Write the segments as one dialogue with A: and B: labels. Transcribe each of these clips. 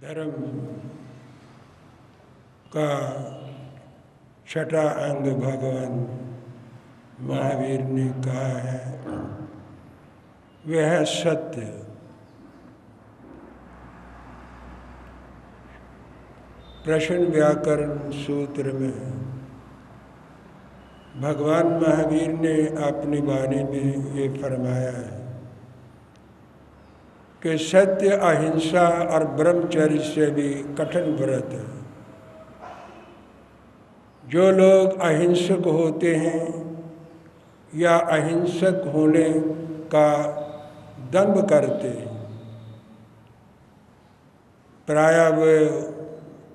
A: धर्म का छठा अंग भगवान महावीर ने कहा है, वह है सत्य। प्रश्न व्याकरण सूत्र में भगवान महावीर ने अपनी वाणी में ये फरमाया है कि सत्य, अहिंसा और ब्रह्मचर्य से भी कठिन व्रत है। जो लोग अहिंसक होते हैं या अहिंसक होने का दंभ करते हैं, प्रायः वे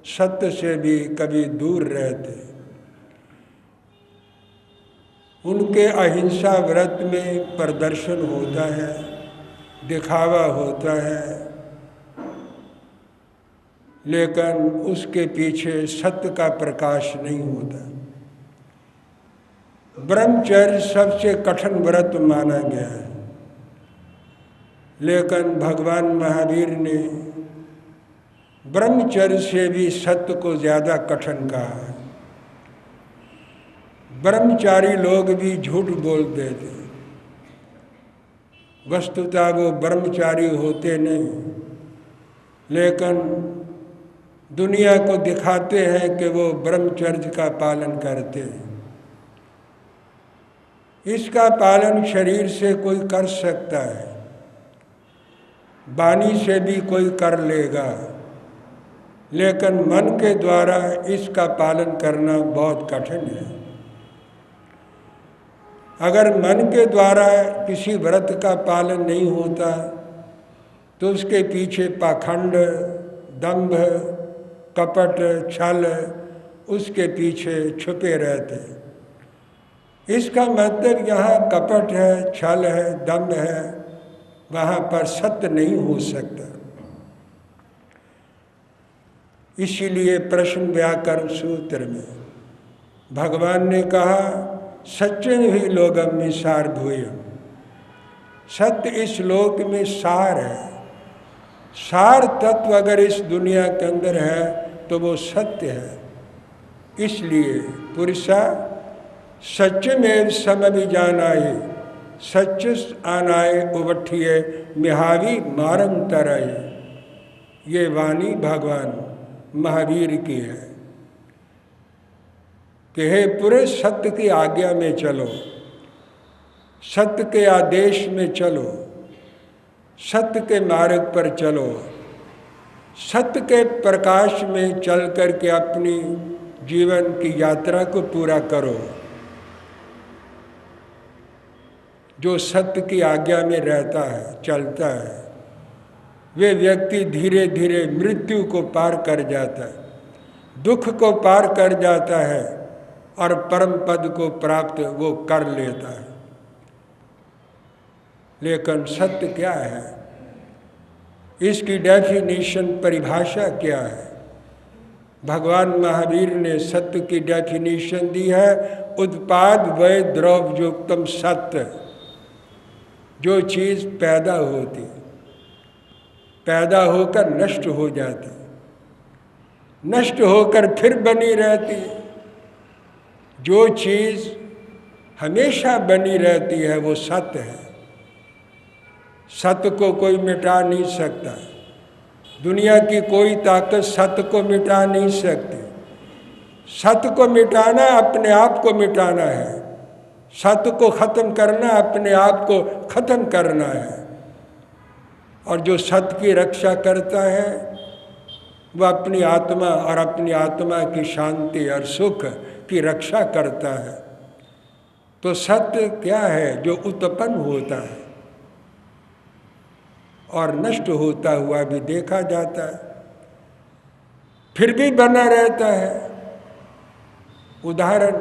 A: सत्य से भी कभी दूर रहते हैं। उनके अहिंसा व्रत में प्रदर्शन होता है, दिखावा होता है, लेकिन उसके पीछे सत्य का प्रकाश नहीं होता। ब्रह्मचर्य सबसे कठिन व्रत माना गया है, लेकिन भगवान महावीर ने ब्रह्मचर्य से भी सत्य को ज़्यादा कठिन कहा है। ब्रह्मचारी लोग भी झूठ बोल देते, वस्तुतः वो ब्रह्मचारी होते नहीं, लेकिन दुनिया को दिखाते हैं कि वो ब्रह्मचर्य का पालन करते हैं। इसका पालन शरीर से कोई कर सकता है, वाणी से भी कोई कर लेगा, लेकिन मन के द्वारा इसका पालन करना बहुत कठिन है। अगर मन के द्वारा किसी व्रत का पालन नहीं होता तो उसके पीछे पाखंड, दंभ, कपट, छल उसके पीछे छुपे रहते। इसका मतलब यहाँ कपट है, छल है, दंभ है, वहाँ पर सत्य नहीं हो सकता। इसीलिए प्रश्न व्याकरण सूत्र में भगवान ने कहा, सच्चन ही लोगम में सारभूयम। सत्य इस लोक में सार है। सार तत्व अगर इस दुनिया के अंदर है तो वो सत्य है। इसलिए पुरुषा सत्यमेव समभिजानाय, सच्च आनाय उबठिए मिहावी मारम तरय। ये वाणी भगवान महावीर की है कि हे पुरुष, सत्य की आज्ञा में चलो, सत्य के आदेश में चलो, सत्य के मार्ग पर चलो, सत्य के प्रकाश में चल कर के अपनी जीवन की यात्रा को पूरा करो। जो सत्य की आज्ञा में रहता है, चलता है, वे व्यक्ति धीरे धीरे मृत्यु को पार कर जाता है, दुख को पार कर जाता है और परम पद को प्राप्त वो कर लेता है। लेकिन सत्य क्या है, इसकी डेफिनेशन, परिभाषा क्या है? भगवान महावीर ने सत्य की डेफिनेशन दी है, उत्पाद वय द्रव्योक्तम सत्य। जो चीज़ पैदा होती, पैदा होकर नष्ट हो जाती, नष्ट होकर फिर बनी रहती, जो चीज़ हमेशा बनी रहती है वो सत्य है। सत्य को कोई मिटा नहीं सकता। दुनिया की कोई ताकत सत्य को मिटा नहीं सकती। सत्य को मिटाना अपने आप को मिटाना है। सत्य को ख़त्म करना अपने आप को ख़त्म करना है। और जो सत्य की रक्षा करता है वह अपनी आत्मा और अपनी आत्मा की शांति और सुख की रक्षा करता है। तो सत्य क्या है? जो उत्पन्न होता है और नष्ट होता हुआ भी देखा जाता है, फिर भी बना रहता है। उदाहरण,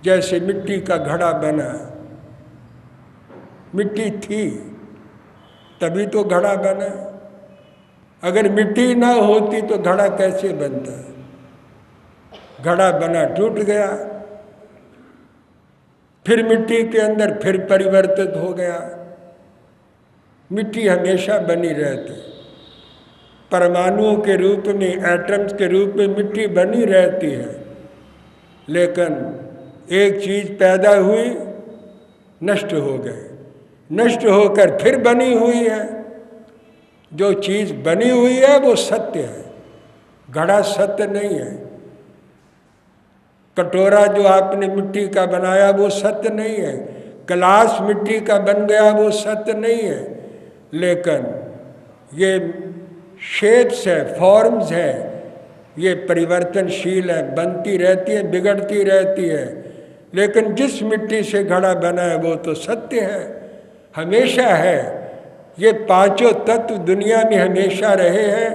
A: जैसे मिट्टी का घड़ा बना, मिट्टी थी तभी तो घड़ा बना। अगर मिट्टी ना होती तो घड़ा कैसे बनता? घड़ा बना, टूट गया, फिर मिट्टी के अंदर फिर परिवर्तित हो गया। मिट्टी हमेशा बनी रहती। परमाणुओं के रूप में, एटम्स के रूप में मिट्टी बनी रहती है, लेकिन एक चीज़ पैदा हुई, नष्ट हो गई, नष्ट होकर फिर बनी हुई है। जो चीज़ बनी हुई है वो सत्य है, घड़ा सत्य नहीं है। कटोरा जो आपने मिट्टी का बनाया वो सत्य नहीं है, गिलास मिट्टी का बन गया वो सत्य नहीं है। लेकिन ये शेप्स है, फॉर्म्स है, ये परिवर्तनशील है, बनती रहती है, बिगड़ती रहती है। लेकिन जिस मिट्टी से घड़ा बना है वो तो सत्य है, हमेशा है। ये पांचों तत्व दुनिया में हमेशा रहे हैं,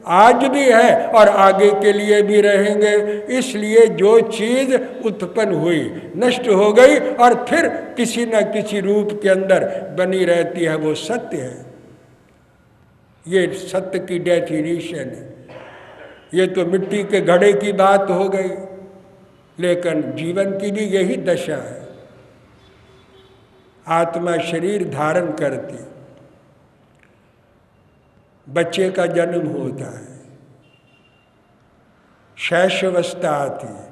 A: आज भी है और आगे के लिए भी रहेंगे। इसलिए जो चीज़ उत्पन्न हुई, नष्ट हो गई और फिर किसी न किसी रूप के अंदर बनी रहती है, वो सत्य है। ये सत्य की डेफिनेशन है। ये तो मिट्टी के घड़े की बात हो गई, लेकिन जीवन की भी यही दशा है। आत्मा शरीर धारण करती, बच्चे का जन्म होता है, शैशवावस्था आती है,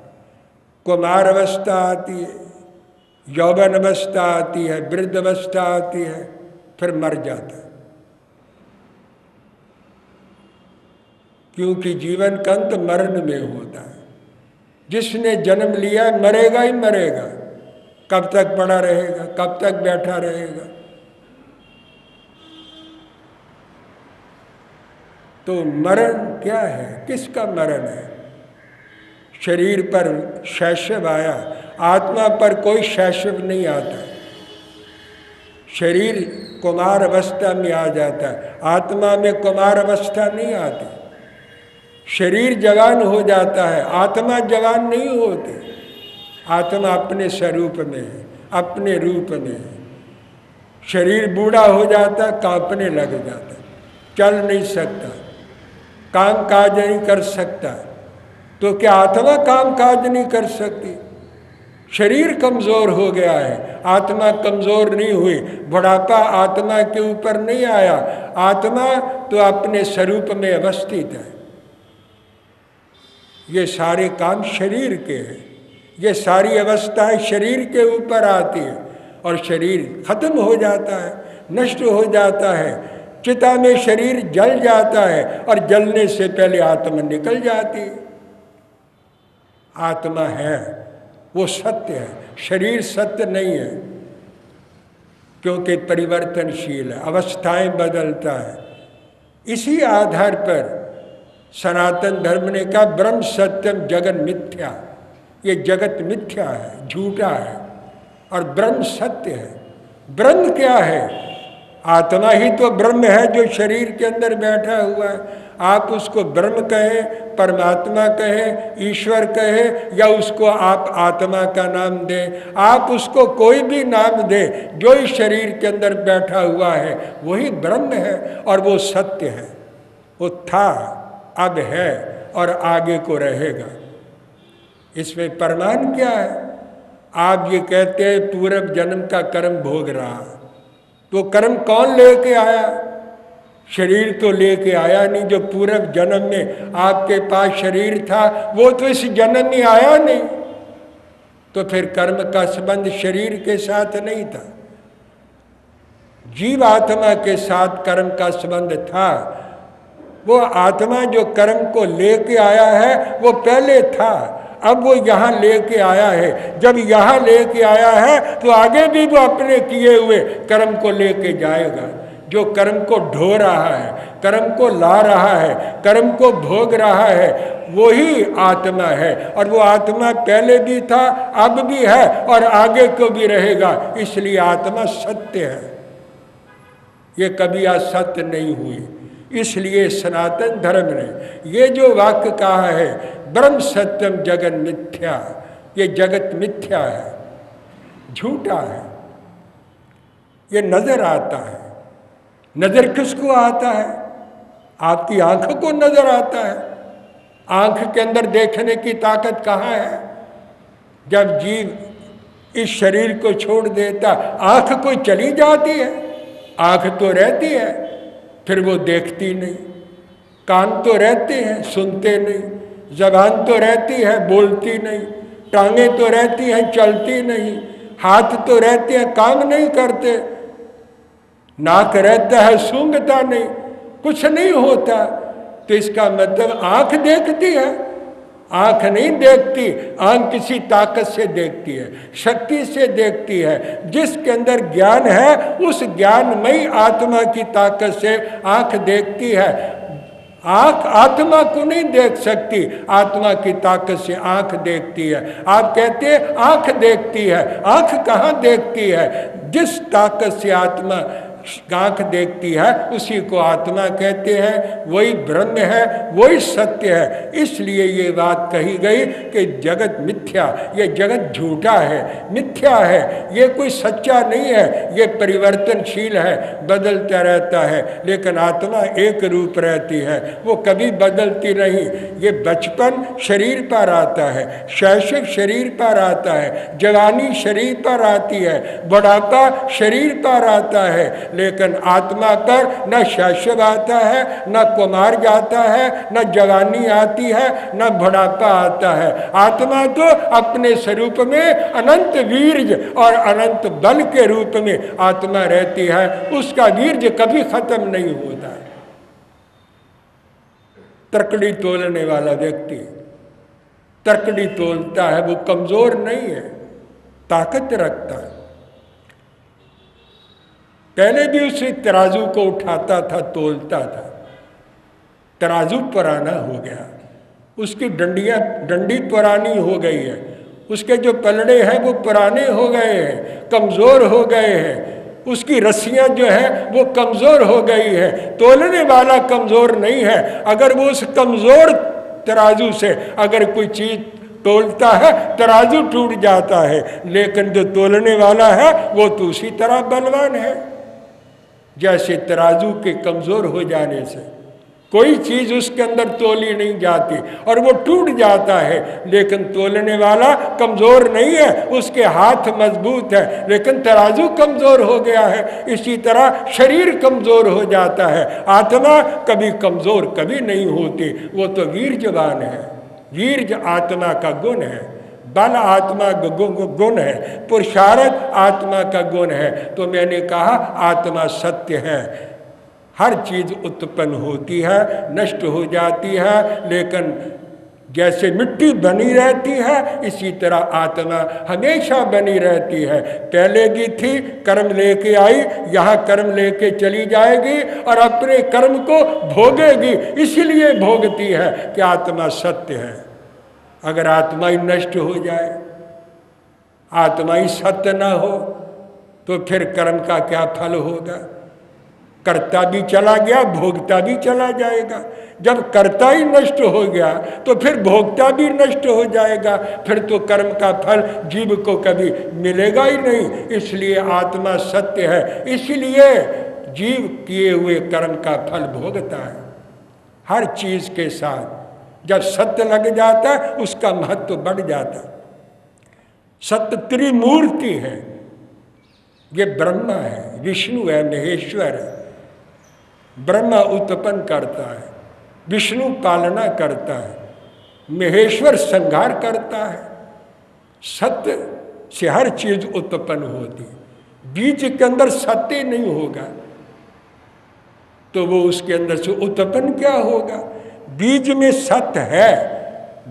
A: कुमार अवस्था आती है, यौवन अवस्था आती है, वृद्ध अवस्था आती है, फिर मर जाता है। क्योंकि जीवन का अंत मरण में होता है। जिसने जन्म लिया मरेगा ही मरेगा। कब तक पड़ा रहेगा, कब तक बैठा रहेगा? तो मरण क्या है, किसका मरण है? शरीर पर शैशव आया, आत्मा पर कोई शैशव नहीं आता। शरीर कुमार अवस्था में आ जाता है, आत्मा में कुमार अवस्था नहीं आती। शरीर जवान हो जाता है, आत्मा जवान नहीं होती। आत्मा अपने स्वरूप में है, अपने रूप में है। शरीर बूढ़ा हो जाता है, कांपने लग जाता है, चल नहीं सकता, काम काज नहीं कर सकता। तो क्या आत्मा काम काज नहीं कर सकती? शरीर कमज़ोर हो गया है, आत्मा कमज़ोर नहीं हुई। बुढ़ापा आत्मा के ऊपर नहीं आया, आत्मा तो अपने स्वरूप में अवस्थित है। ये सारे काम शरीर के हैं, ये सारी अवस्थाएं शरीर के ऊपर आती है और शरीर खत्म हो जाता है, नष्ट हो जाता है। चिता में शरीर जल जाता है और जलने से पहले आत्मा निकल जाती है। आत्मा है, वो सत्य है, शरीर सत्य नहीं है, क्योंकि परिवर्तनशील है, अवस्थाएं बदलता है। इसी आधार पर सनातन धर्म ने कहा ब्रह्म सत्यम जगत मिथ्या। ये जगत मिथ्या है, झूठा है, और ब्रह्म सत्य है। ब्रह्म क्या है? आत्मा ही तो ब्रह्म है जो शरीर के अंदर बैठा हुआ है। आप उसको ब्रह्म कहें, परमात्मा कहें, ईश्वर कहें, या उसको आप आत्मा का नाम दें, आप उसको कोई भी नाम दें, जो इस शरीर के अंदर बैठा हुआ है वही ब्रह्म है और वो सत्य है। वो था, अब है और आगे को रहेगा। इसमें प्रमाण क्या है? आप ये कहते हैं पूर्व जन्म का कर्म भोग रहा, तो कर्म कौन लेके आया? शरीर तो लेके आया नहीं। जो पूर्व जन्म में आपके पास शरीर था वो तो इस जन्म में आया नहीं, तो फिर कर्म का संबंध शरीर के साथ नहीं था, जीव आत्मा के साथ कर्म का संबंध था। वो आत्मा जो कर्म को लेके आया है वो पहले था, अब वो यहाँ लेके आया है। जब यहाँ लेके आया है तो आगे भी वो अपने किए हुए कर्म को लेके जाएगा। जो कर्म को ढो रहा है, कर्म को ला रहा है, कर्म को भोग रहा है, वही आत्मा है। और वो आत्मा पहले भी था, अब भी है और आगे को भी रहेगा। इसलिए आत्मा सत्य है, ये कभी असत्य नहीं हुई। इसलिए सनातन धर्म ने ये जो वाक्य कहा है ब्रह्म सत्यम जगत मिथ्या, ये जगत मिथ्या है, झूठा है। ये नजर आता है। नजर किसको आता है? आपकी आंख को नजर आता है। आंख के अंदर देखने की ताकत कहाँ है? जब जीव इस शरीर को छोड़ देता, आंख कोई चली जाती है? आंख तो रहती है, फिर वो देखती नहीं। कान तो रहते हैं, सुनते नहीं, जबान तो रहती है, बोलती नहीं, टांगें तो रहती हैं, चलती नहीं, हाथ तो रहते हैं, काम नहीं करते, नाक रहता है, सूंघता नहीं, कुछ नहीं होता। तो इसका मतलब आंख देखती है? आंख नहीं देखती, आंख किसी ताकत से देखती है, शक्ति से देखती है। जिसके अंदर ज्ञान है उस ज्ञानमयी आत्मा की ताकत से आंख देखती है। आंख आत्मा को नहीं देख सकती, आत्मा की ताकत से आंख देखती है। आप कहते हैं आंख देखती है, आंख कहाँ देखती है? जिस ताकत से आत्मा आंख देखती है उसी को आत्मा कहते हैं, वही ब्रह्म है, वही सत्य है। इसलिए ये बात कही गई कि जगत मिथ्या, ये जगत झूठा है, मिथ्या है, ये कोई सच्चा नहीं है, ये परिवर्तनशील है, बदलता रहता है। लेकिन आत्मा एक रूप रहती है, वो कभी बदलती नहीं। ये बचपन शरीर पर आता है, शैशव शरीर पर आता है, जवानी शरीर पर आती है, बुढ़ापा शरीर पर आता है। लेकिन आत्मा पर न शैशव आता है, न कुमार जाता है, न जवानी आती है, न बुढ़ापा आता है। आत्मा तो अपने स्वरूप में अनंत वीर्य और अनंत बल के रूप में आत्मा रहती है, उसका वीर्य कभी खत्म नहीं होता है। तर्कड़ी तोलने वाला व्यक्ति तर्कड़ी तोलता है, वो कमजोर नहीं है, ताकत रखता है। पहले भी उसे तराजू को उठाता था, तोलता था, तराजू पुराना हो गया, उसकी डंडी पुरानी हो गई है, उसके जो पलड़े हैं वो पुराने हो गए हैं, कमज़ोर हो गए हैं, उसकी रस्सियाँ जो है वो कमज़ोर हो गई है। तोलने वाला कमज़ोर नहीं है। अगर वो उस कमज़ोर तराजू से अगर कोई चीज़ तोलता है, तराजू टूट जाता है। लेकिन जो तोलने वाला है वो तो उसी तरह बलवान है। जैसे तराजू के कमज़ोर हो जाने से कोई चीज़ उसके अंदर तोली नहीं जाती और वो टूट जाता है, लेकिन तोलने वाला कमज़ोर नहीं है, उसके हाथ मजबूत है, लेकिन तराजू कमज़ोर हो गया है। इसी तरह शरीर कमज़ोर हो जाता है, आत्मा कभी कमज़ोर कभी नहीं होती, वो तो वीर्यवान है। वीर्य आत्मा का गुण है, बल आत्मा गुण है, पुरुषार्थ आत्मा का गुण है। तो मैंने कहा आत्मा सत्य है, हर चीज़ उत्पन्न होती है, नष्ट हो जाती है, लेकिन जैसे मिट्टी बनी रहती है इसी तरह आत्मा हमेशा बनी रहती है। पहले की थी, कर्म लेके आई, यहाँ कर्म लेके चली जाएगी और अपने कर्म को भोगेगी, इसीलिए भोगती है कि आत्मा सत्य है। अगर आत्मा ही नष्ट हो जाए, आत्मा ही सत्य ना हो, तो फिर कर्म का क्या फल होगा? कर्ता भी चला गया, भोगता भी चला जाएगा। जब कर्ता ही नष्ट हो गया तो फिर भोगता भी नष्ट हो जाएगा, फिर तो कर्म का फल जीव को कभी मिलेगा ही नहीं। इसलिए आत्मा सत्य है, इसलिए जीव किए हुए कर्म का फल भोगता है। हर चीज़ के साथ जब सत्य लग जाता है उसका महत्व बढ़ जाता है। सत्य त्रिमूर्ति है, ये ब्रह्मा है, विष्णु है, महेश्वर है। ब्रह्मा उत्पन्न करता है, विष्णु पालना करता है, महेश्वर संहार करता है। सत्य से हर चीज उत्पन्न होती है। बीज के अंदर सत्य नहीं होगा तो वो उसके अंदर से उत्पन्न क्या होगा? बीज में सत्य है,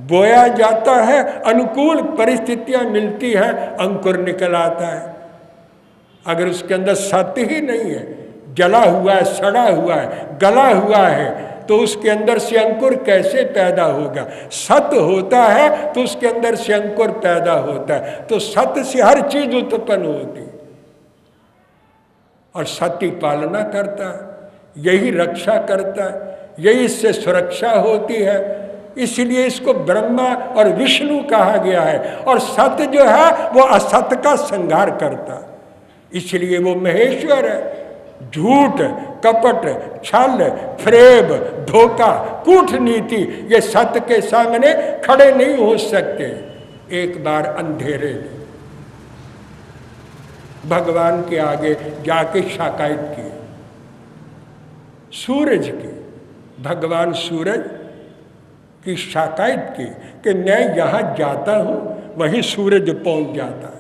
A: बोया जाता है, अनुकूल परिस्थितियां मिलती हैं, अंकुर निकल आता है। अगर उसके अंदर सत्य ही नहीं है, जला हुआ है, सड़ा हुआ है, गला हुआ है, तो उसके अंदर से अंकुर कैसे पैदा होगा? सत्य होता है तो उसके अंदर से अंकुर पैदा होता है। तो सत्य से हर चीज उत्पन्न होती और सत्य पालना करता है, यही रक्षा करता है, यही इससे सुरक्षा होती है। इसलिए इसको ब्रह्मा और विष्णु कहा गया है। और सत्य जो है वो असत्य का संहार करता है, इसलिए वो महेश्वर है। झूठ, कपट, छल, फ्रेब, धोखा, कूटनीति ये सत्य के सामने खड़े नहीं हो सकते। एक बार अंधेरे में भगवान के आगे जाके शिकायत की सूरज की, भगवान सूरज की शिकायत की कि मैं यहाँ जाता हूँ वहीं सूरज पहुँच जाता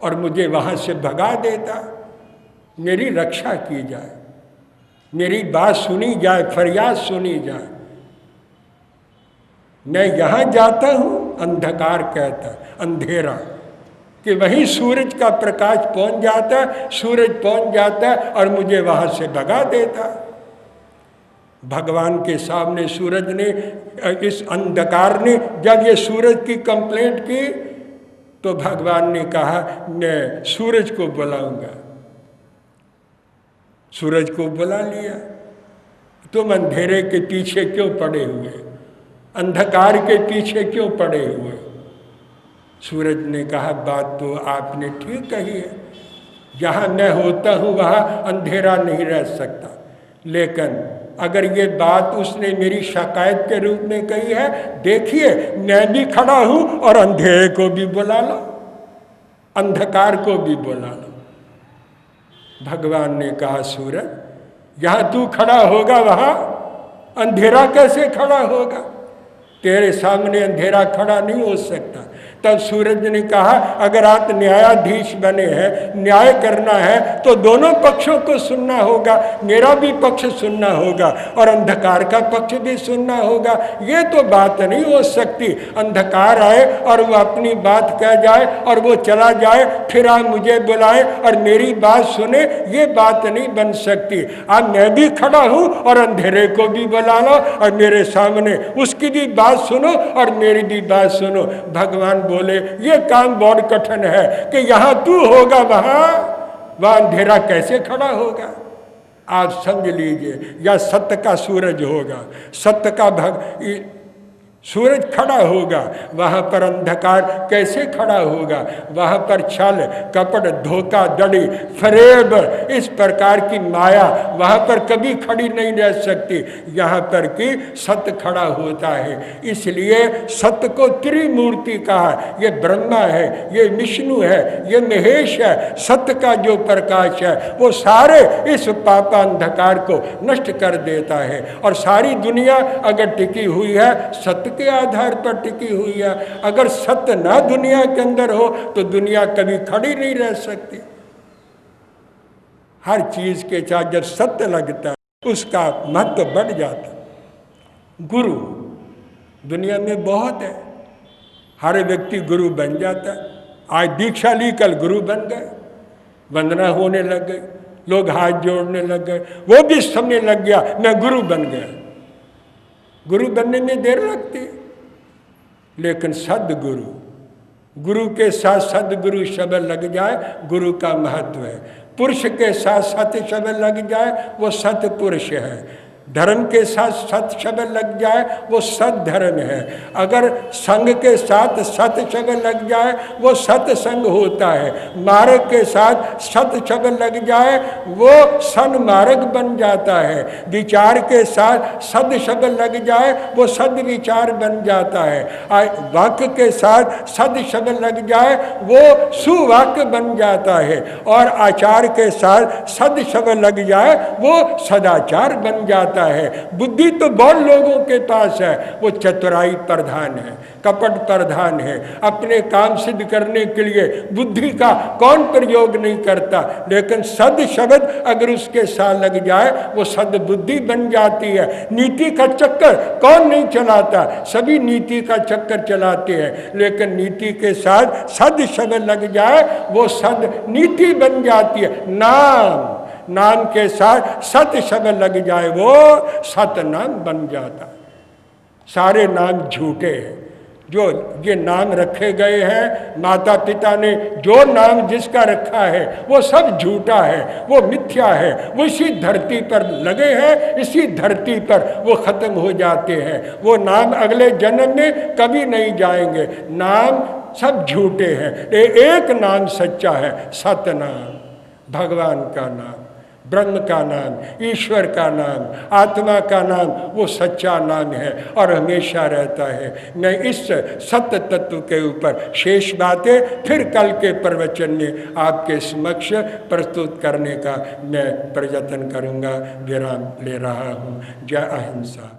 A: और मुझे वहाँ से भगा देता। मेरी रक्षा की जाए, मेरी बात सुनी जाए, फरियाद सुनी जाए। मैं यहाँ जाता हूँ, अंधकार कहता, अंधेरा, कि वहीं सूरज का प्रकाश पहुँच जाता, सूरज पहुँच जाता और मुझे वहाँ से भगा देता। भगवान के सामने सूरज ने, इस अंधकार ने जब ये सूरज की कंप्लेंट की तो भगवान ने कहा मैं सूरज को बुलाऊंगा। सूरज को बुला लिया। तुम अंधेरे के पीछे क्यों पड़े हुए, अंधकार के पीछे क्यों पड़े हुए? सूरज ने कहा बात तो आपने ठीक कही है, जहाँ मैं होता हूँ वहाँ अंधेरा नहीं रह सकता, लेकिन अगर ये बात उसने मेरी शिकायत के रूप में कही है, देखिए मैं भी खड़ा हूँ और अंधेरे को भी बुला लो, अंधकार को भी बुला लो। भगवान ने कहा सूरज जहाँ तू खड़ा होगा वहाँ अंधेरा कैसे खड़ा होगा? तेरे सामने अंधेरा खड़ा नहीं हो सकता। तब सूरज ने कहा अगर आप न्यायाधीश बने हैं, न्याय करना है तो दोनों पक्षों को सुनना होगा, मेरा भी पक्ष सुनना होगा और अंधकार का पक्ष भी सुनना होगा। ये तो बात नहीं हो सकती, अंधकार आए और वो अपनी बात कह जाए और वो चला जाए, फिर आप मुझे बुलाएं और मेरी बात सुने, ये बात नहीं बन सकती। अब मैं भी खड़ा हूँ और अंधेरे को भी बुला लो और मेरे सामने उसकी भी बात सुनो और मेरी भी बात सुनो। भगवान बोले ये काम बहुत कठिन है कि यहाँ तू होगा वहाँ अंधेरा कैसे खड़ा होगा? आप समझ लीजिए, या सत्य का सूरज होगा, सत्य का सूरज खड़ा होगा, वहाँ पर अंधकार कैसे खड़ा होगा? वहाँ पर छल कपट धोखा धड़ी फरेब इस प्रकार की माया वहाँ पर कभी खड़ी नहीं रह सकती। यहाँ पर कि सत्य खड़ा होता है। इसलिए सत्य को त्रिमूर्ति कहा, ये ब्रह्मा है, ये विष्णु है, ये महेश है। सत्य का जो प्रकाश है वो सारे इस पापा अंधकार को नष्ट कर देता है। और सारी दुनिया अगर टिकी हुई है सत्य के आधार पर टिकी हुई है। अगर सत्य ना दुनिया के अंदर हो तो दुनिया कभी खड़ी नहीं रह सकती। हर चीज के साथ जब सत्य लगता है उसका महत्व बढ़ जाता। गुरु दुनिया में बहुत है, हर व्यक्ति गुरु बन जाता है। आज दीक्षा ली कल गुरु बन गए, वंदना होने लग गई, लोग हाथ जोड़ने लग गए, वो भी समझने लग गया मैं गुरु बन गया। गुरु बनने में देर लगती, लेकिन सदगुरु, गुरु के साथ सदगुरु शब्द लग जाए गुरु का महत्व है। पुरुष के साथ सत्य शब्द लग जाए वो सत्य पुरुष है। धर्म के साथ सत्य शब्द लग जाए वो सत धर्म है। अगर संग के साथ सत्य शब्द लग जाए वो सत्य संग होता है। मार्ग के साथ सत्य शब्द लग जाए वो सन्मार्ग बन जाता है। विचार के साथ सद शब्द लग जाए वो सद विचार बन जाता है। वाक्य के साथ सद शब्द लग जाए वो सुवाक्य बन जाता है। और आचार के साथ सद शब्द लग जाए वो सदाचार बन जाता है। बुद्धि तो बहुत लोगों के पास है, वो चतुराई प्रधान है, कपट प्रधान है। अपने काम सिद्ध करने के लिए बुद्धि का कौन प्रयोग नहीं करता, लेकिन सद शब्द अगर उसके साथ लग जाए वो सद बुद्धि बन जाती है। नीति का चक्कर कौन नहीं चलाता, सभी नीति का चक्कर चलाते हैं, लेकिन नीति के साथ सद शब्द लग जाए वो सद नीति बन जाती है। नाम के साथ सत्य शब्द लग जाए वो सत नाम बन जाता। सारे नाम झूठे हैं, जो ये नाम रखे गए हैं माता पिता ने, जो नाम जिसका रखा है वो सब झूठा है, वो मिथ्या है। वो इसी धरती पर लगे हैं, इसी धरती पर वो खत्म हो जाते हैं। वो नाम अगले जन्म में कभी नहीं जाएंगे। नाम सब झूठे हैं, एक नाम सच्चा है, सत नाम, भगवान का नाम। ब्रह्म का नाम, ईश्वर का नाम, आत्मा का नाम वो सच्चा नाम है और हमेशा रहता है। मैं इस सत्य तत्व के ऊपर शेष बातें फिर कल के प्रवचन में आपके समक्ष प्रस्तुत करने का मैं प्रयत्न करूँगा। विराम ले रहा हूँ। जय अहिंसा।